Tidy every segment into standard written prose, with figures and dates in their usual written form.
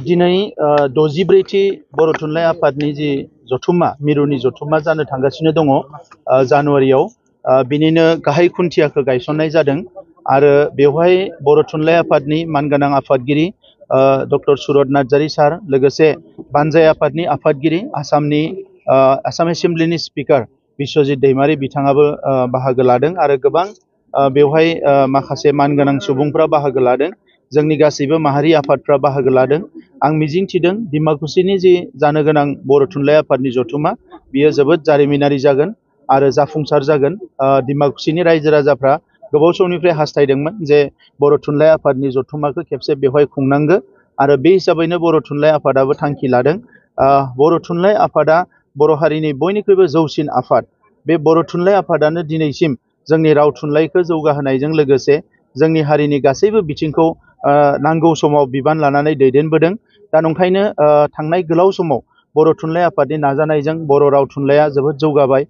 दिनै 64थि बर' थुनलाइ आफादनि जि जथुम्मा मिरुनि जथुम्मा जानो थांगासिनो दङ जानुवारियाव बिनिनो गाहाय खुन्थियाखौ गायसननाय जादों आरो बेवहाय बर' थुनलाइ आफादनि मानगोनां आफादगिरि डक्टर सुरत नार्जारी सार लोगोसे बानजाय आफादनि आफादगिरि आसाम एसेम्ब्लिनि स्पिकार बिश्वजित दैमारी बिथाङाबो बाहागो लादों आरो गोबां बेवहाय माखासे मानगोनां सुबुंफ्रा बाहागो लादों जोंनि गासैबो माहारि आफादफ्रा बाहागो लादों आं मिजिंथिदों डिमाकुसिनि जि जानो गोनां बर' थुनलाइ आफादनि जथुम्मा बियो जोबोद जारिमिनारि जागोन आरो जाफुंसार जागोन डिमाकुसिनि रायजो राजाफ्रा गोबाव समनिफ्राय हास्थायदोंमोन जे बर' थुनलाइ आफादनि जथुम्माखौ खेबसे बेवहाय खुंनांगौ आरो बे हिसाबैनो बर' थुनलाइ आफादाबो थांखि लादों बर' थुनलाइ आफादा बर' हारिनि बयनिख्रुइबो जौसिन आफाद बे बर' थुनलाइ आफादानो दिनैसिम जोंनि राव थुनलाइखौ जौगाहोनायजों लोगोसे जोंनि हारिनि गासैबो बिथिंखौ नांगौ समाव बिबान लानानै दैदेनबोदों दा नंखायनो थांनाय गोलाव समाव बर' थुनलाइ आफादनि नाजानायजों बर' राव थुनलाइया जोबोद जौगाबाय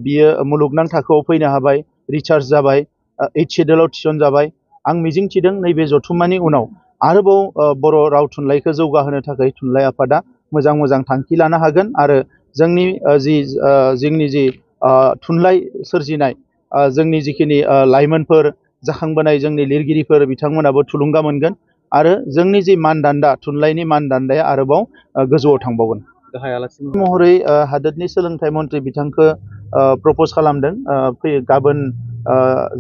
बियो मुलुगनां थाखोआव फैनो हाबाय रिसार्च जाबाय 8 सिडिउलाव थिसनजाबाय आं मिजिंथिदों नैबे जथुम्मानि उनाव आरोबाव बर' राव थुनलाइखौ जौगाहोनो थाखाय थुनलाइ आफादा मोजां मोजां थांखि लानो हागोन आरो जोंनि जि थुनलाइ सोरजिनाय जोंनि जिखिनि लाइमोनफोर जाखांबोनाय जोंनि लिरगिरिफोर बिथांमोनाबो थुलुंगा मोनगोन आरो जोंनि जि मानदान्दा थुनलाइनि मानदान्दाया आरोबाव गोजौआव थांबावगोन गाहाय आलासि महरै हादोरनि सोलोंथाइ मन्थ्रि बिथांखौ प्रपज खालामदों गाबोन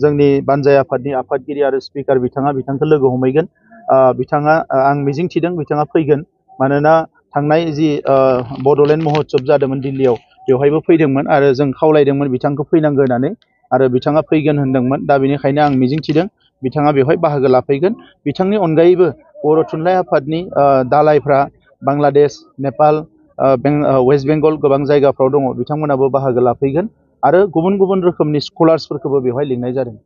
जोंनि बानजाय आफादनि आफादगिरि आरो स्पिकार बिथांखौ लोगो हमहैगोन बिथाङा आं मिजिंथिदों बिथाङा फैगोन मानोना थांनाय जि बड'लेण्ड महोत्सब जादोंमोन दिल्लीयाव बेवहायबो फैदोंमोन आरो जों खावलायदोंमोन बिथांखौ फैनांगौ होननानै आरो बिथाङा फैगोन होनदोंमोन दा बेनिखायनो आं मिजिंथिदों बिथाङा बेवहाय बाहागो लाफैगोन बिथांनि अनगायैबो बर' थुनलाइ आफादनि दालाइफ्रा बांलादेश नेपाल वेस्ट बेंगल गोबां जायगाफ्राव दङ बिथांमोनाबो बाहागो लाफैगोन आरो गुबुन गुबुन रोखोमनि स्कलार्सफोरखौबो बेवहाय लिंनाय जादों